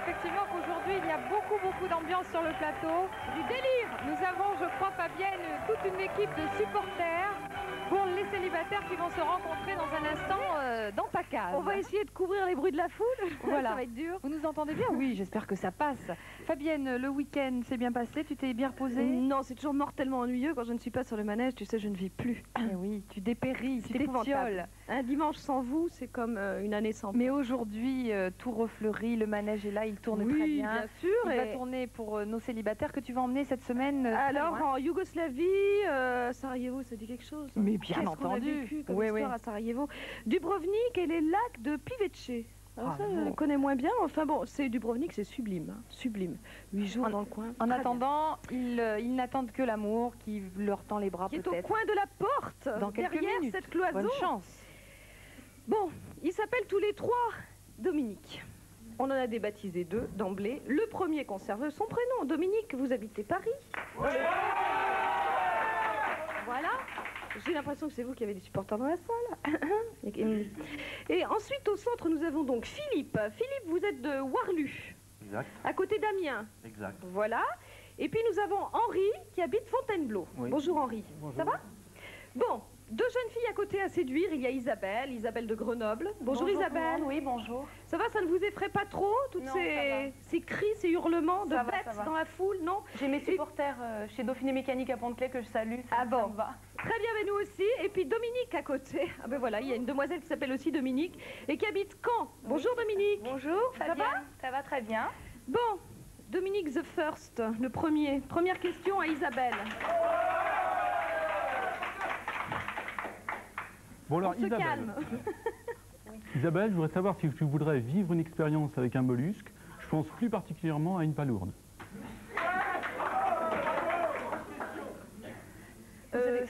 Effectivement qu'aujourd'hui il y a beaucoup d'ambiance sur le plateau, du délire. Nous avons, je crois Fabienne, toute une équipe de supporters pour les célibataires qui vont se rencontrer dans un instant dans ta case. On va essayer de couvrir les bruits de la foule. Voilà. Ça va être dur. Vous nous entendez bien? Oui, j'espère que ça passe. Fabienne, le week-end s'est bien passé? Tu t'es bien reposée? Non, c'est toujours mortellement ennuyeux quand je ne suis pas sur le manège. Tu sais, je ne vis plus. Eh oui, tu dépéris, tu C'est épouvantable. t'étioles. Un dimanche sans vous, c'est comme une année sans. Mais aujourd'hui, tout refleurit, le manège est là, il tourne très bien. Bien sûr. Il va tourner pour nos célibataires que tu vas emmener cette semaine. Alors, en Yougoslavie, Sarajevo, ça dit quelque chose? Mais bien entendu. On a vécu comme histoire à Sarajevo. Dubrovnik et les lacs de Pivece. Alors ça, je connais moins bien. Enfin bon, c'est Dubrovnik, c'est sublime. Hein, sublime. 8 jours dans le coin. En attendant, ils n'attendent que l'amour qui leur tend les bras peut-être. Qui est au coin de la porte, dans quelques derrière minutes. cette cloison. Bonne chance. Bon, ils s'appellent tous les trois Dominique. On en a débaptisé 2 d'emblée. Le premier conserve son prénom. Dominique, vous habitez Paris. Voilà. J'ai l'impression que c'est vous qui avez des supporters dans la salle. Et ensuite, au centre, nous avons donc Philippe. Philippe, vous êtes de Warlu. Exact. À côté d'Amiens. Exact. Voilà. Et puis nous avons Henri qui habite Fontainebleau. Oui. Bonjour Henri. Bonjour. Ça va? Bon, 2 jeunes filles à côté à séduire. Il y a Isabelle de Grenoble. Bonjour Isabelle. Oui, bonjour. Ça va, ça ne vous effraie pas trop, toutes Non, ces cris, ces hurlements de Ça va, bêtes ça va. dans la foule, non? J'ai mes supporters chez Dauphiné Mécanique à Pont-de-Clay que je salue. Ah bon. Ça me va. Très bien, mais nous aussi. Et puis Dominique à côté. Ah ben voilà, il y a une demoiselle qui s'appelle aussi Dominique et qui habite Caen. Bonjour Dominique. Bonjour, Ça Fabienne. va? Ça va très bien. Bon, Dominique the first, le premier. Première question à Isabelle. Bon alors, On se calme. Isabelle, je voudrais savoir si tu voudrais vivre une expérience avec un mollusque. Je pense plus particulièrement à une palourde.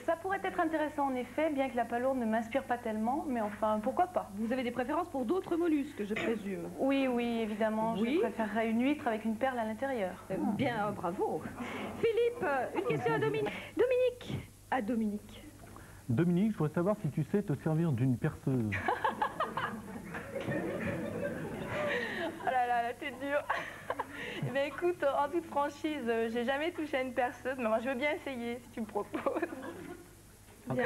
Ça pourrait être intéressant en effet, bien que la palourde ne m'inspire pas tellement, mais enfin, pourquoi pas? Vous avez des préférences pour d'autres mollusques, je présume. Oui, oui, évidemment. Oui. Je préférerais une huître avec une perle à l'intérieur. Bien, bravo. Philippe, une question à Dominique. Dominique. À Dominique. Dominique, je voudrais savoir si tu sais te servir d'une perceuse. Oh là là, la tête dure. Eh bien, écoute, en toute franchise, j'ai jamais touché à une perceuse, mais moi je veux bien essayer si tu me proposes. Bien.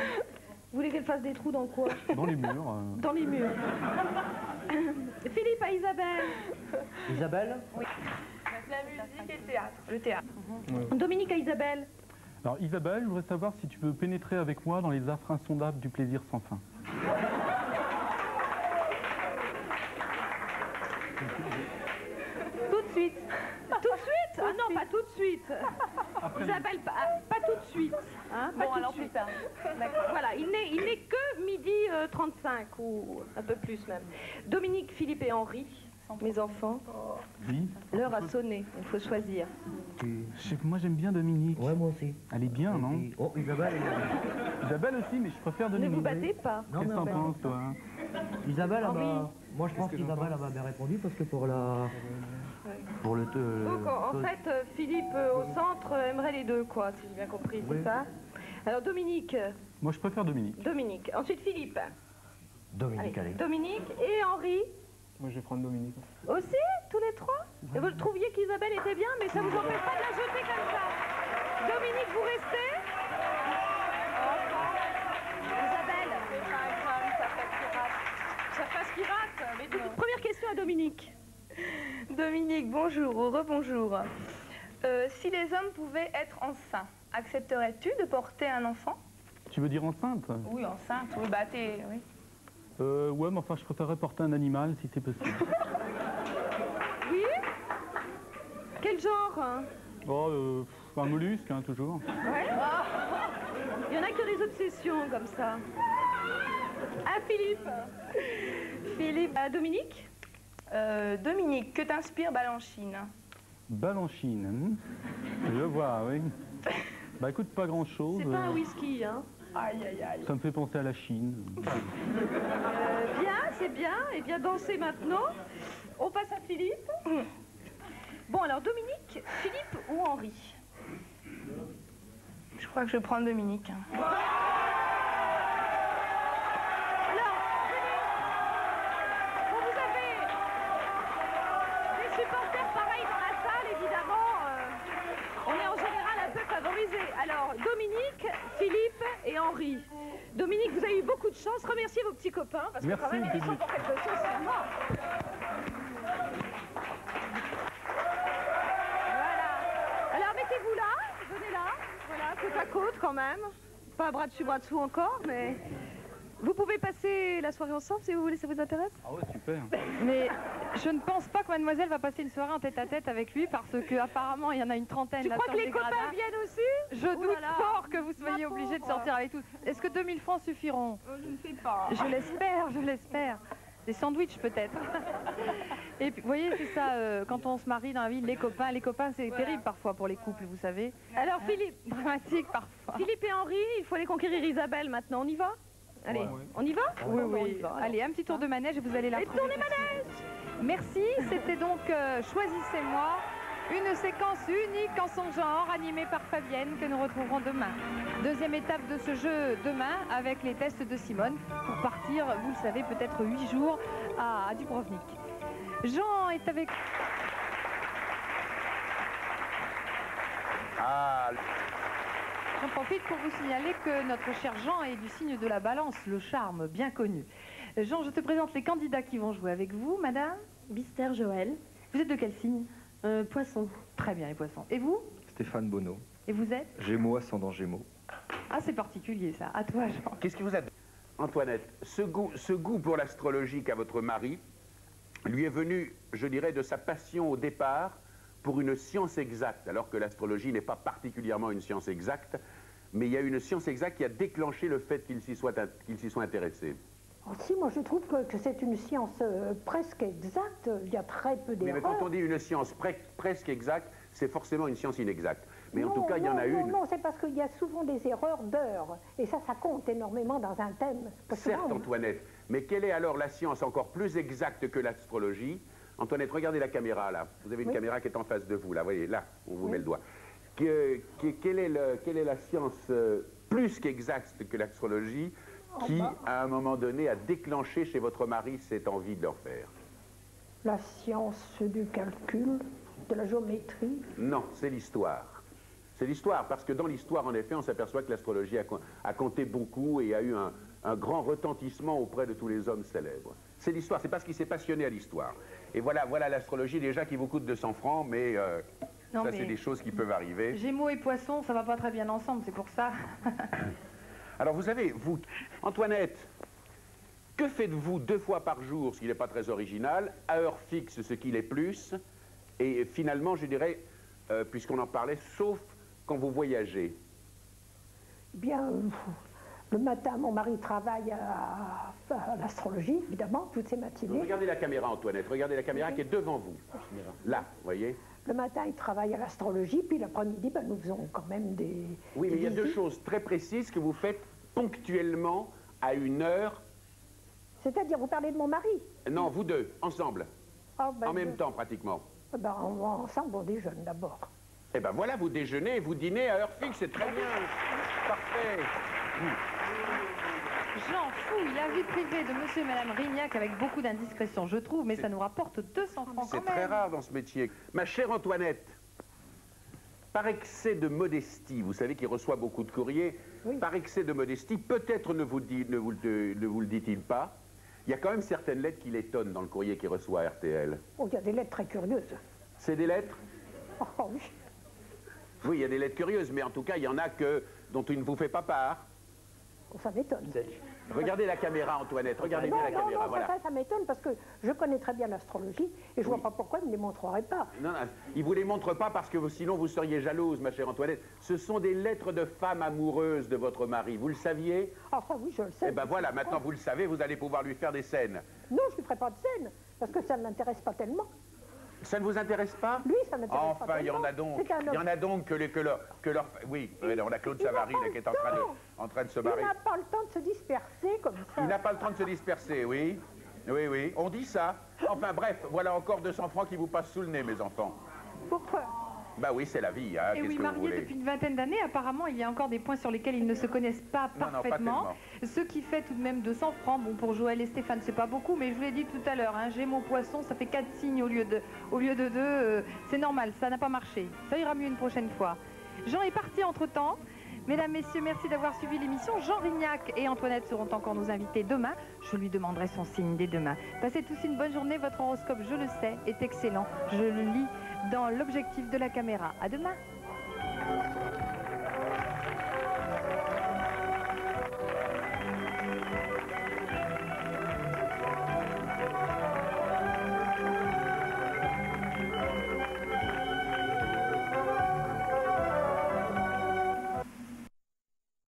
Vous voulez qu'elle fasse des trous dans quoi? Dans les murs. Dans les murs. Philippe à Isabelle. Isabelle? Oui. La musique et le théâtre. Le théâtre. Dominique à Isabelle. Alors Isabelle, je voudrais savoir si tu peux pénétrer avec moi dans les affres insondables du plaisir sans fin. Tout de suite. Tout de suite? Ah non, pas tout de suite. Isabelle, pas tout de suite. Hein, pas Bon, tout alors de plus suite. tard. D'accord. Voilà, il n'est que midi 35 ou un peu plus même. Dominique, Philippe et Henri, mes enfants, Oui. l'heure a sonné, il faut choisir. Moi j'aime bien Dominique. Ouais, moi aussi. Elle est bien, non? Oh, Isabelle. Isabelle aussi, mais je préfère Ne Dominique. vous battez pas. Non, Qu'est-ce que mais t'en penses, toi? Isabelle, Henri. moi je pense qu'Isabelle a bien répondu parce que pour la... Pour le... Donc en fait, Philippe au centre aimerait les deux, quoi, si j'ai bien compris, Oui. c'est ça? Alors Dominique, Moi je préfère Dominique. Dominique. Ensuite Philippe. Dominique, allez. Dominique et Henri. Moi je vais prendre Dominique. Aussi, tous les trois? Et vous trouviez qu'Isabelle était bien, mais ça vous empêche pas de la jeter comme ça. Dominique, vous restez? Isabelle. Ça fasse pirate. Mais première question à Dominique. Dominique, bonjour ou rebonjour. Si les hommes pouvaient être enceints, accepterais-tu de porter un enfant? Tu veux dire enceinte? Oui, enceinte, oui, bah t'es... Oui. Ouais, mais enfin je préférerais porter un animal si c'est possible. Oui? Quel genre? Oh, un mollusque, hein, toujours. Ouais. Il y en a qui ont des obsessions comme ça. Ah, Philippe. Philippe. Dominique? Dominique, que t'inspire Balanchine? Balanchine, je vois, oui. Bah écoute, pas grand chose. C'est pas un whisky, hein? Aïe, aïe, aïe. Ça me fait penser à la Chine. Bien, c'est bien. Et bien danser maintenant. On passe à Philippe. Bon, alors Dominique, Philippe ou Henri. Je crois que je prends Dominique. Alors, venez. Bon, vous avez des supporters pareils dans la salle, évidemment. On est en général un peu favorisés. Alors, Dominique, Philippe et Henri. Dominique, vous avez eu beaucoup de chance. Remerciez vos petits copains, parce que Merci, quand même, ils sont Philippe. pour quelque chose, c'est moi. Voilà. Alors, mettez-vous là, venez là. Voilà, côte à côte quand même. Pas bras dessus, bras dessous encore, mais... Vous pouvez passer la soirée ensemble si vous voulez, ça vous intéresse? Ah ouais, super. Mais je ne pense pas que mademoiselle va passer une soirée en tête-à-tête avec lui parce qu'apparemment il y en a une trentaine. Tu là, crois sur que le les copains dégradin. viennent aussi? Je Oh doute là là. fort que vous soyez Ma obligé de pauvre. sortir avec tous. Est-ce que 2000 francs suffiront? Je ne sais pas. Je l'espère, je l'espère. Des sandwichs peut-être. Et puis, vous voyez, c'est ça, quand on se marie dans la vie, les copains c'est terrible parfois pour les couples, vous savez. Alors, Philippe, Dramatique parfois. Philippe et Henri, il faut aller conquérir Isabelle maintenant. On y va? Allez, Ouais. on y va? Oui, Bon, on y oui. va, alors. Allez, un petit tour de manège et vous allez la Et retrouver. tournez manège! Merci, c'était donc Choisissez-moi, une séquence unique en son genre, animée par Fabienne, que nous retrouverons demain. Deuxième étape de ce jeu demain, avec les tests de Simone, pour partir, vous le savez, peut-être 8 jours à Dubrovnik. Jean est avec... Ah, J'en profite pour vous signaler que notre cher Jean est du signe de la balance, le charme, bien connu. Jean, je te présente les candidats qui vont jouer avec vous, madame. Bister Joël, Vous êtes de quel signe? Poisson. Très bien, les poissons. Et vous? Stéphane Bonneau, Et vous êtes? Gémeaux ascendant Gémeaux. Ah, c'est particulier ça. À toi, Jean. qu'est-ce qui vous a... Antoinette, ce goût pour l'astrologie qu'a votre mari lui est venu, je dirais, de sa passion au départ pour une science exacte, alors que l'astrologie n'est pas particulièrement une science exacte, mais il y a une science exacte qui a déclenché le fait qu'il s'y soit intéressé. Oh, si, moi je trouve que c'est une science presque exacte, il y a très peu Oui, d'erreurs. mais quand on dit une science presque exacte, c'est forcément une science inexacte. Mais en Non, tout cas, il y en a non, une. Non, c'est parce qu'il y a souvent des erreurs d'heures, et ça compte énormément dans un thème. Parce que Certes, là, Antoinette, mais quelle est alors la science encore plus exacte que l'astrologie? Antoinette, regardez la caméra là. Vous avez une Oui. caméra qui est en face de vous, là. Voyez, là, on vous Oui. met le doigt. Quelle est la science plus qu'exacte que l'astrologie qui, à un moment donné, a déclenché chez votre mari cette envie de leur faire? La science du calcul, de la géométrie. Non, c'est l'histoire. C'est l'histoire, parce que dans l'histoire, en effet, on s'aperçoit que l'astrologie a compté beaucoup et a eu un grand retentissement auprès de tous les hommes célèbres. C'est l'histoire, c'est parce qu'il s'est passionné à l'histoire. Et voilà l'astrologie déjà qui vous coûte 200 francs, mais Non, ça mais- c'est des choses qui peuvent arriver. Gémeaux et poissons, ça va pas très bien ensemble, c'est pour ça. Alors vous avez, vous, Antoinette, que faites-vous 2 fois par jour, ce qui n'est pas très original, à heure fixe, ce qui l'est plus, et finalement, je dirais, puisqu'on en parlait, sauf quand vous voyagez? Bien, le matin, mon mari travaille à l'astrologie, évidemment, toutes ces matinées. Regardez la caméra, Antoinette, regardez la caméra qui est devant vous. Là, vous voyez? Le matin, il travaille à l'astrologie, puis l'après-midi, ben, nous faisons quand même des... Oui, mais des il y a 2 visites. choses très précises que vous faites ponctuellement à une heure. C'est-à-dire, vous parlez de mon mari? Non, vous deux, ensemble, Ah, ben, en même temps pratiquement. Ben, ensemble, on déjeune d'abord. Eh ben voilà, vous déjeunez, vous dînez à heure fixe, c'est très bien. Parfait. Jean fouille la vie privée de monsieur et madame Rignac avec beaucoup d'indiscrétion, je trouve, mais ça nous rapporte 200 francs C'est quand très même. rare dans ce métier. Ma chère Antoinette, par excès de modestie, vous savez qu'il reçoit beaucoup de courriers, Oui. par excès de modestie, peut-être ne vous le dit-il pas, il y a quand même certaines lettres qui l'étonnent dans le courrier qu'il reçoit à RTL. Oh, il y a des lettres très curieuses. C'est des lettres? Oh, oui. Oui, il y a des lettres curieuses, mais en tout cas, il y en a dont il ne vous fait pas part. Oh, ça m'étonne. Regardez la caméra, Antoinette, regardez Non, bien la non, caméra, non, voilà. ça m'étonne parce que je connais très bien l'astrologie et je vois pas pourquoi il ne les montrerait pas. Non, non, il ne vous les montre pas parce que sinon vous seriez jalouse, ma chère Antoinette. Ce sont des lettres de femmes amoureuses de votre mari, vous le saviez? Ah, ça oui, je le sais. Eh ben voilà, maintenant vous le savez, vous allez pouvoir lui faire des scènes. Non, je ne ferai pas de scène parce que ça ne m'intéresse pas tellement. Ça ne vous intéresse pas? Lui, ça m'intéresse pas Enfin, il y en a tellement. donc. C'est un Il y en a donc que leur... Oui, on a Claude Il n'a Savary pas là, le qui est temps. en train de se Il barrer. n'a pas le temps de se disperser comme ça. Il n'a pas le temps de se disperser, oui. Oui, oui, on dit ça. Enfin bref, voilà encore 200 francs qui vous passent sous le nez, mes enfants. Pourquoi? Bah oui, c'est la vie. Hein. Et oui, Qu'est-ce que vous mariés voulez? depuis une vingtaine d'années, apparemment, il y a encore des points sur lesquels ils ne se connaissent pas Non, non, pas parfaitement. tellement. Ce qui fait tout de même 200 francs. Bon, pour Joël et Stéphane, c'est pas beaucoup, mais je vous l'ai dit tout à l'heure, hein, Gémeaux, Poisson, ça fait 4 signes au lieu de 2. C'est normal, ça n'a pas marché. Ça ira mieux une prochaine fois. Jean est parti entre-temps. Mesdames, Messieurs, merci d'avoir suivi l'émission. Jean Rignac et Antoinette seront encore nos invités demain. Je lui demanderai son signe dès demain. Passez tous une bonne journée. Votre horoscope, je le sais, est excellent. Je le lis dans l'objectif de la caméra. À demain.